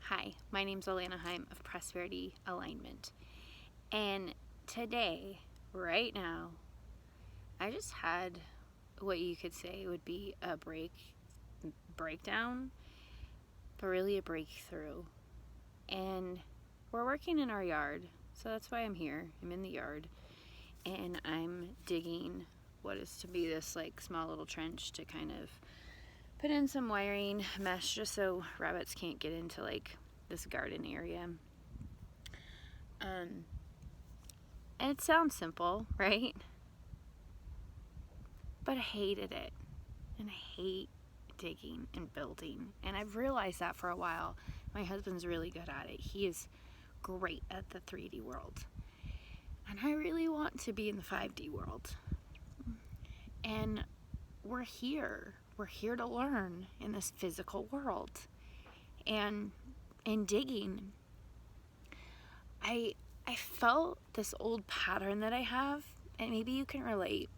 Hi, my name's Alana Heim of Prosperity Alignment. And today, right now, I just had what you could say would be a breakdown, but really a breakthrough. And we're working in our yard, so that's why I'm here. I'm in the yard, and I'm digging what is to be this small little trench to kind of put in some wiring mesh just so rabbits can't get into this garden area. And it sounds simple, right? But I hated it. And I hate digging and building. And I've realized that for a while. My husband's really good at it. He is great at the 3D world. And I really want to be in the 5D world. And we're here. We're here to learn in this physical world. And in digging, I felt this old pattern that I have, and maybe you can relate,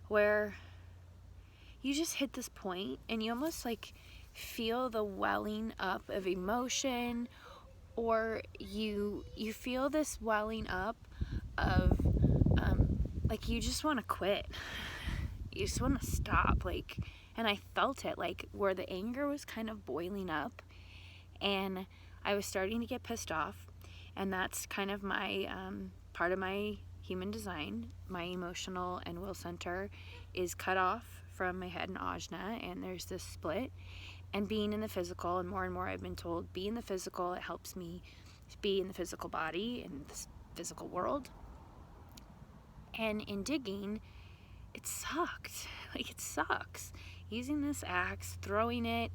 where you just hit this point and you almost feel the welling up of emotion, or you feel this welling up of you just want to quit. You just want to stop, and I felt it, where the anger was kind of boiling up and I was starting to get pissed off. And that's kind of my part of my human design. My emotional and will center is cut off from my head and ajna, and there's this split. And being in the physical, and more I've been told, be in the physical, it helps me be in the physical body, in this physical world. And in digging, it sucked. It sucks. Using this axe, throwing it,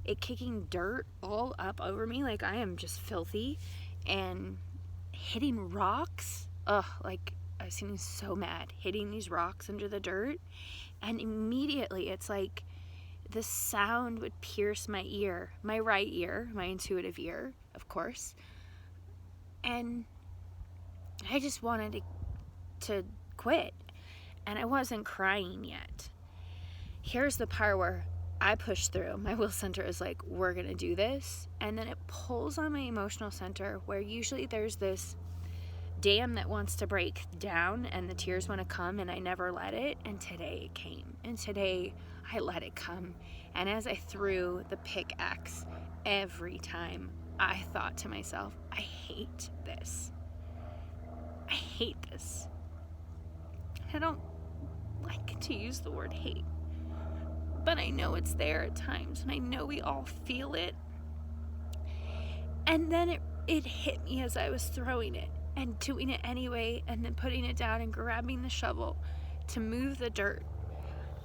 it kicking dirt all up over me, I am just filthy, and hitting rocks. I was getting so mad, hitting these rocks under the dirt, and immediately it's the sound would pierce my ear, my right ear, my intuitive ear, of course, and I just wanted to quit, and I wasn't crying yet. Here's the part where I push through. My will center is we're gonna do this. And then it pulls on my emotional center, where usually there's this dam that wants to break down and the tears want to come, and I never let it. And today it came. And today I let it come. And as I threw the pickaxe, every time I thought to myself, I hate this. I hate this. I don't like to use the word hate, but I know it's there at times, and I know we all feel it. And then it hit me as I was throwing it and doing it anyway, and then putting it down and grabbing the shovel to move the dirt,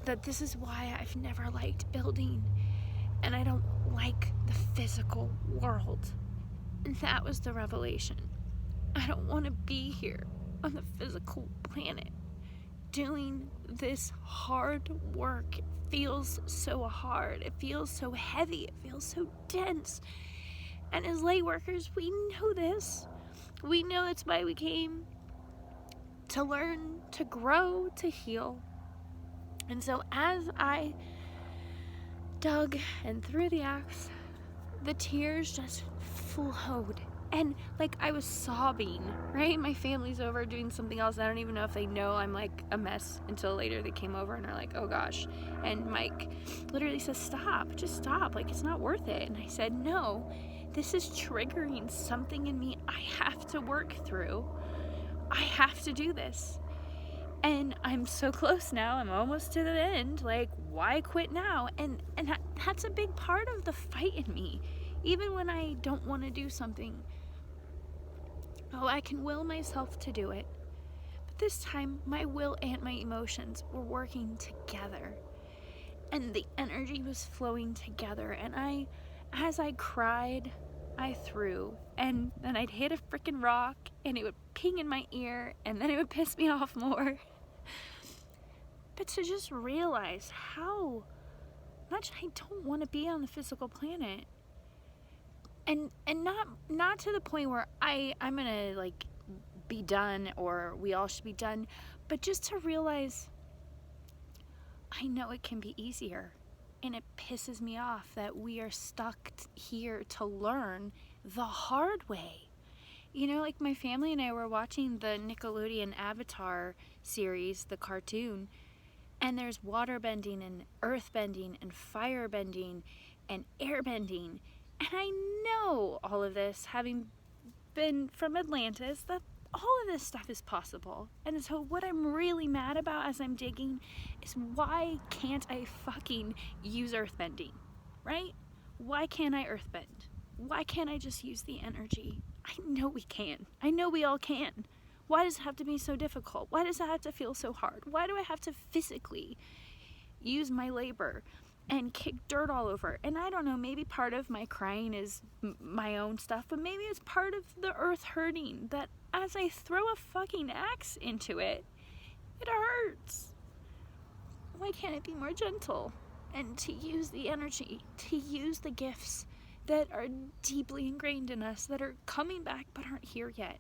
that this is why I've never liked building, and I don't like the physical world. And that was the revelation. I don't want to be here on the physical planet doing this hard work. It feels so hard. It feels so heavy. It feels so dense. And as light workers, we know this. We know that's why we came to learn, to grow, to heal. And so as I dug and threw the axe, the tears just flowed. And I was sobbing, right? My family's over doing something else. I don't even know if they know I'm a mess until later they came over and are oh gosh. And Mike literally says, stop, just stop. It's not worth it. And I said, no, this is triggering something in me I have to work through. I have to do this. And I'm so close now. I'm almost to the end. Why quit now? And that's a big part of the fight in me. Even when I don't want to do something, I can will myself to do it. But this time, my will and my emotions were working together. And the energy was flowing together. And as I cried, I threw. And then I'd hit a freaking rock, and it would ping in my ear, and then it would piss me off more. But to just realize how much I don't want to be on the physical planet. And not to the point where I'm gonna be done, or we all should be done, but just to realize I know it can be easier. And it pisses me off that we are stuck here to learn the hard way. You know, like my family and I were watching the Nickelodeon Avatar series, the cartoon, and there's water bending and earth bending and fire bending and air bending. And I know all of this, having been from Atlantis, that all of this stuff is possible. And so what I'm really mad about as I'm digging is, why can't I fucking use earth bending, right? Why can't I earth bend? Why can't I just use the energy? I know we can. I know we all can. Why does it have to be so difficult? Why does it have to feel so hard? Why do I have to physically use my labor and kick dirt all over? And I don't know, maybe part of my crying is my own stuff, but maybe it's part of the earth hurting, that as I throw a fucking axe into it, it hurts. Why can't it be more gentle? And to use the energy, to use the gifts that are deeply ingrained in us, that are coming back but aren't here yet.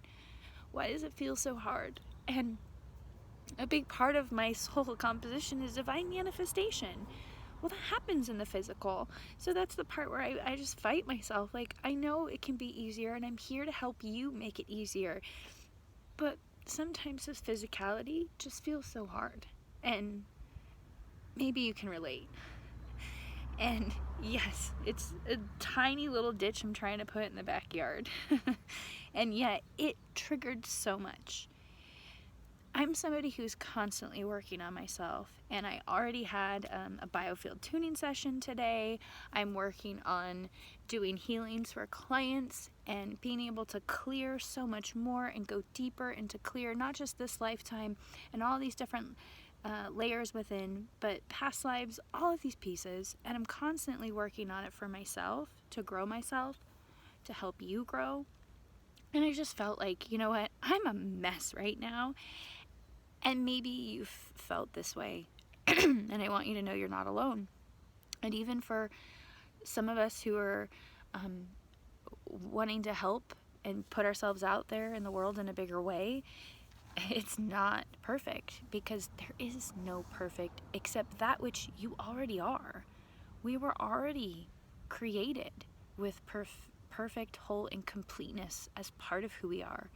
Why does it feel so hard? And a big part of my soul composition is divine manifestation. Well, that happens in the physical. So that's the part where I just fight myself. Like, I know it can be easier, and I'm here to help you make it easier. But sometimes this physicality just feels so hard. And maybe you can relate. And yes, it's a tiny little ditch I'm trying to put in the backyard. And yet it triggered so much. I'm somebody who's constantly working on myself, and I already had a biofield tuning session today. I'm working on doing healings for clients and being able to clear so much more and go deeper into clear not just this lifetime and all these different layers within, but past lives, all of these pieces. And I'm constantly working on it for myself, to grow myself, to help you grow. And I just felt like, you know what, I'm a mess right now. And maybe you've felt this way. And I want you to know you're not alone. And even for some of us who are wanting to help and put ourselves out there in the world in a bigger way, it's not perfect, because there is no perfect except that which you already are. We were already created with perfect, whole, and completeness as part of who we are.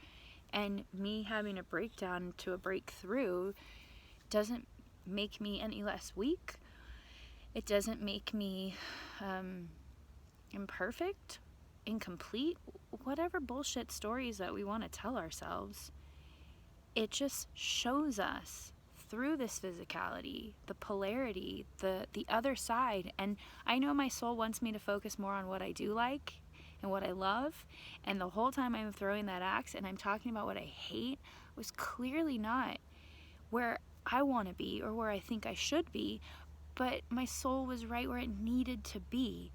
And me having a breakdown to a breakthrough doesn't make me any less weak. It doesn't make me imperfect, incomplete, whatever bullshit stories that we want to tell ourselves. It just shows us through this physicality, the polarity, the other side. And I know my soul wants me to focus more on what I do like and what I love. And the whole time I'm throwing that axe and I'm talking about what I hate was clearly not where I want to be or where I think I should be. But my soul was right where it needed to be,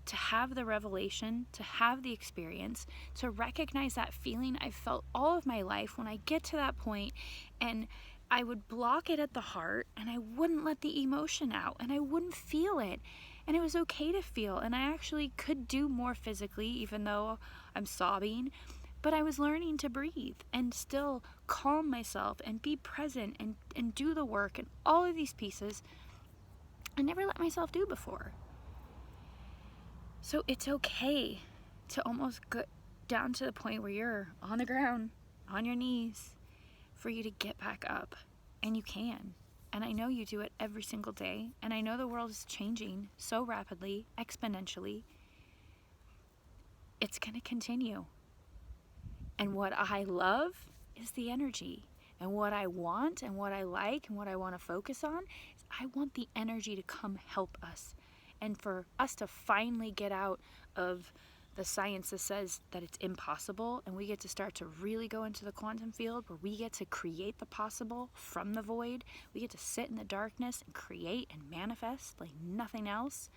to have the revelation, to have the experience, to recognize that feeling I've felt all of my life when I get to that point, and I would block it at the heart and I wouldn't let the emotion out and I wouldn't feel it. And it was okay to feel, and I actually could do more physically even though I'm sobbing, but I was learning to breathe and still calm myself and be present and do the work and all of these pieces I never let myself do before. So it's okay to almost get down to the point where you're on the ground, on your knees, for you to get back up. And you can. And I know you do it every single day. And I know the world is changing so rapidly, exponentially. It's going to continue. And what I love is the energy. And what I want and what I like and what I want to focus on is I want the energy to come help us. And for us to finally get out of the science that says that it's impossible, and we get to start to really go into the quantum field where we get to create the possible from the void. We get to sit in the darkness and create and manifest like nothing else.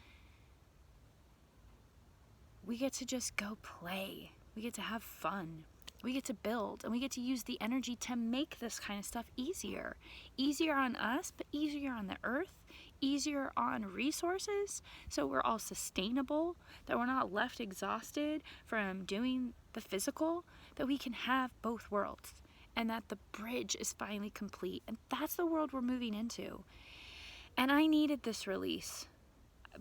We get to just go play. We get to have fun. We get to build, and we get to use the energy to make this kind of stuff easier. Easier on us, but easier on the earth. Easier on resources, so we're all sustainable, that we're not left exhausted from doing the physical, that we can have both worlds, and that the bridge is finally complete. And that's the world we're moving into. And I needed this release.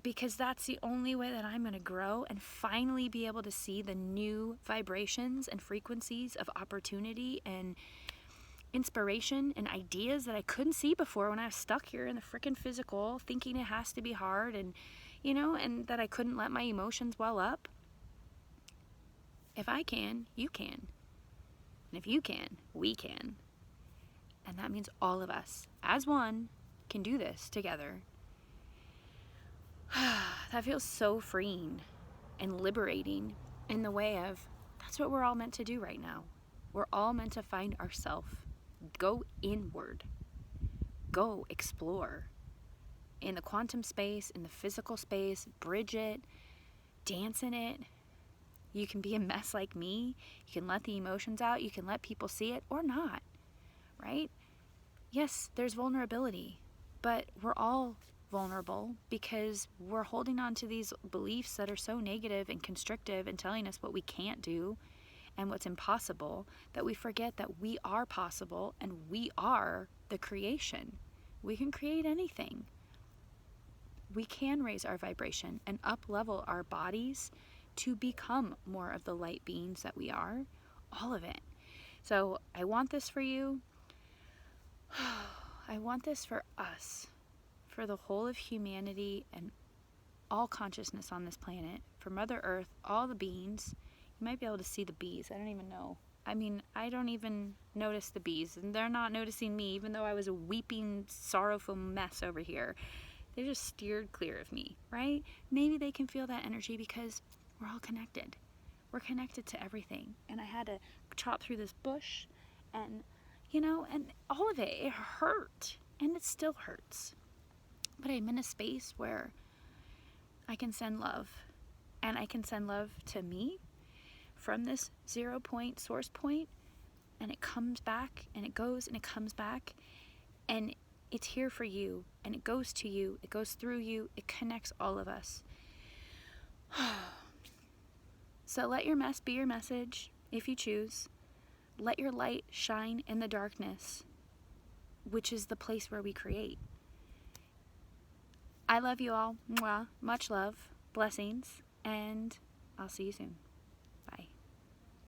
because that's the only way that I'm going to grow and finally be able to see the new vibrations and frequencies of opportunity and inspiration and ideas that I couldn't see before when I was stuck here in the freaking physical, thinking it has to be hard, and and that I couldn't let my emotions well up. If I can, you can. And if you can, we can. And that means all of us, as one, can do this together. That feels so freeing and liberating in the way of, that's what we're all meant to do right now. We're all meant to find ourselves. Go inward. Go explore. In the quantum space, in the physical space, bridge it, dance in it. You can be a mess like me. You can let the emotions out. You can let people see it or not, right? Yes, there's vulnerability, but we're all vulnerable because we're holding on to these beliefs that are so negative and constrictive and telling us what we can't do and what's impossible, that we forget that we are possible and we are the creation. We can create anything. We can raise our vibration and up-level our bodies to become more of the light beings that we are. All of it. So I want this for you. I want this for us, for the whole of humanity and all consciousness on this planet, for Mother Earth, all the beings. You might be able to see the bees. I don't even know. I don't even notice the bees, and they're not noticing me, even though I was a weeping, sorrowful mess over here. They just steered clear of me, right? Maybe they can feel that energy because we're all connected. We're connected to everything. And I had to chop through this bush, and, and all of it, it hurt. And it still hurts. But I'm in a space where I can send love. And I can send love to me from this 0 point source point, and it comes back, and it goes, and it comes back, and it's here for you, and it goes to you, it goes through you, it connects all of us. So let your mess be your message, if you choose. Let your light shine in the darkness, which is the place where we create. I love you all. Mwah. Much love. Blessings. And I'll see you soon. Bye.